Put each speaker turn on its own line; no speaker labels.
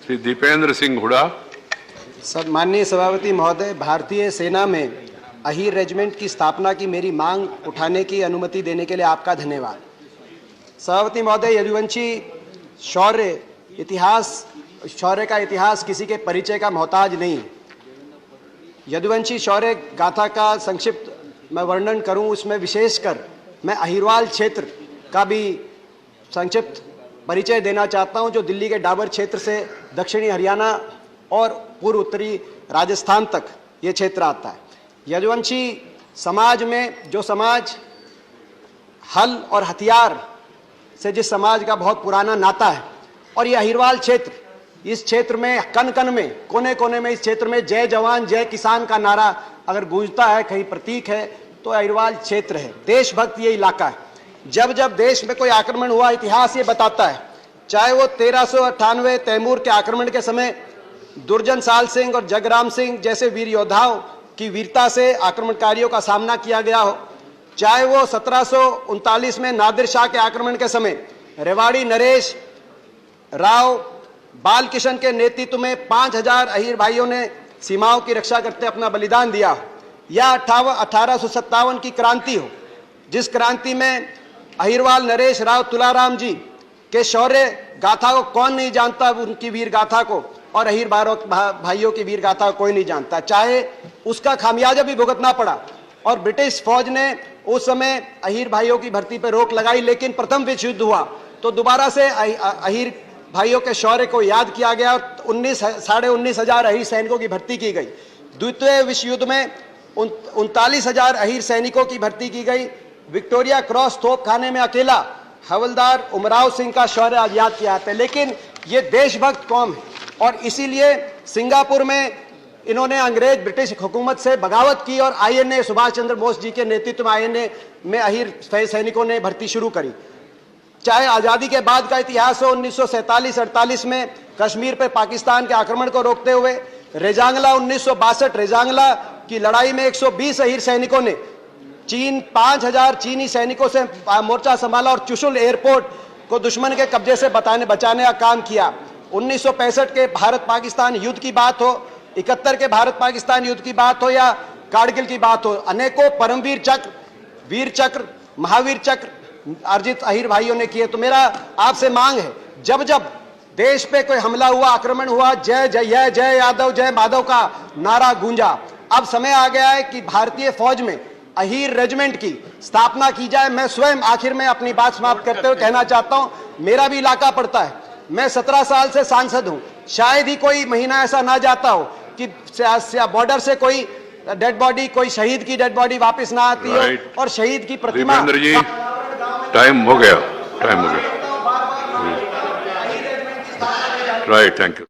Shri Dipendra Singh Hooda.
Sir, माननीय सभापति महोदय, भारतीय सेना में अहीर रेजिमेंट की स्थापना की मेरी मांग उठाने की अनुमति देने के लिए आपका धन्यवाद। सभापति महोदय, यदुवंशी शौर्य का इतिहास किसी के परिचय का मोहताज नहीं है। यदुवंशी शौर्य गाथा का संक्षिप्त मैं वर्णन करूं, उसमें विशेषकर मैं अहिरवाल क्षेत्र का भी संक्षिप्त परिचय देना चाहता हूं, जो दिल्ली के डाबर क्षेत्र से दक्षिणी हरियाणा और पूर्व उत्तरी राजस्थान तक ये क्षेत्र आता है। यदुवंशी समाज में जो समाज हल और हथियार से जिस समाज का बहुत पुराना नाता है, और ये अहिरवाल क्षेत्र, इस क्षेत्र में कन कन में, कोने कोने में इस क्षेत्र में जय जवान जय किसान का नारा अगर गूंजता है, कहीं प्रतीक है, तो अहिरवाल क्षेत्र है। देशभक्त ये इलाका है। जब जब देश में कोई आक्रमण हुआ, इतिहास ये बताता है, चाहे वो 1398 तैमूर के आक्रमण के समय दुर्जन साल सिंह और जगराम सिंह जैसे वीर योद्धाओं की वीरता से आक्रमणकारियों का सामना किया गया हो, चाहे वो 1739 में नादिर शाह के आक्रमण के समय रेवाड़ी नरेश राव बालकिशन के नेतृत्व में 5000 अहीर भाइयों ने सीमाओं की रक्षा करते अपना बलिदान दिया हो, या 1857 की क्रांति हो, जिस क्रांति में अहिरवाल नरेश राव तुलाराम जी के शौर्य गाथा को कौन नहीं जानता, उनकी वीर गाथा को, और अहीर भाइयों की वीर गाथा को कोई नहीं जानता। चाहे उसका खामियाजा भी भुगतना पड़ा और ब्रिटिश फौज ने उस समय अहीर भाइयों की भर्ती पर रोक लगाई, लेकिन प्रथम विश्व युद्ध हुआ तो दोबारा से अहीर भाइयों के शौर्य को याद किया गया और 19,500 अहीर सैनिकों की भर्ती की गई। द्वितीय विश्व युद्ध में 39,000 अहीर सैनिकों की भर्ती की गई। विक्टोरिया क्रॉस तोपखाने में अकेला हवलदार उमराव सिंह का शौर्य आज याद किया जाता है। लेकिन ये देशभक्त कौम है, और इसीलिए सिंगापुर में इन्होंने अंग्रेज ब्रिटिश हुकूमत से बगावत की और आईएनए सुभाष चंद्र बोस जी के नेतृत्व में आईएनए में अहीर सैनिकों ने भर्ती शुरू करी। चाहे आज़ादी के बाद का इतिहास हो, 1947-48 में कश्मीर पे पाकिस्तान के आक्रमण को रोकते हुए रेजांगला 1962 रेजांगला की लड़ाई में 120 अहीर सैनिकों ने 5000 चीनी सैनिकों से मोर्चा संभाला और चुशुल एयरपोर्ट को दुश्मन के कब्जे से बचाने का काम किया। 1965 के भारत पाकिस्तान युद्ध की बात हो, 71 के भारत पाकिस्तान युद्ध की बात हो, या कारगिल की बात हो, अनेकों परमवीर चक्र, वीर चक्र, महावीर चक्र अर्जित अहीर भाइयों ने किए। तो मेरा आपसे मांग है, जब जब देश पे कोई हमला हुआ, आक्रमण हुआ, जय जय जय यादव जय माधव का नारा गूंजा। अब समय आ गया है कि भारतीय फौज में अहीर रेजिमेंट की स्थापना की जाए। मैं स्वयं आखिर में अपनी बात समाप्त करते हुए कहना चाहता हूं, मेरा भी इलाका पड़ता है, मैं 17 साल से सांसद हूं, शायद ही कोई महीना ऐसा ना जाता हो कि बॉर्डर से कोई डेड बॉडी, कोई शहीद की डेड बॉडी वापस ना आती हो, और शहीद की प्रतिमा।
टाइम हो गया। Right, thank you.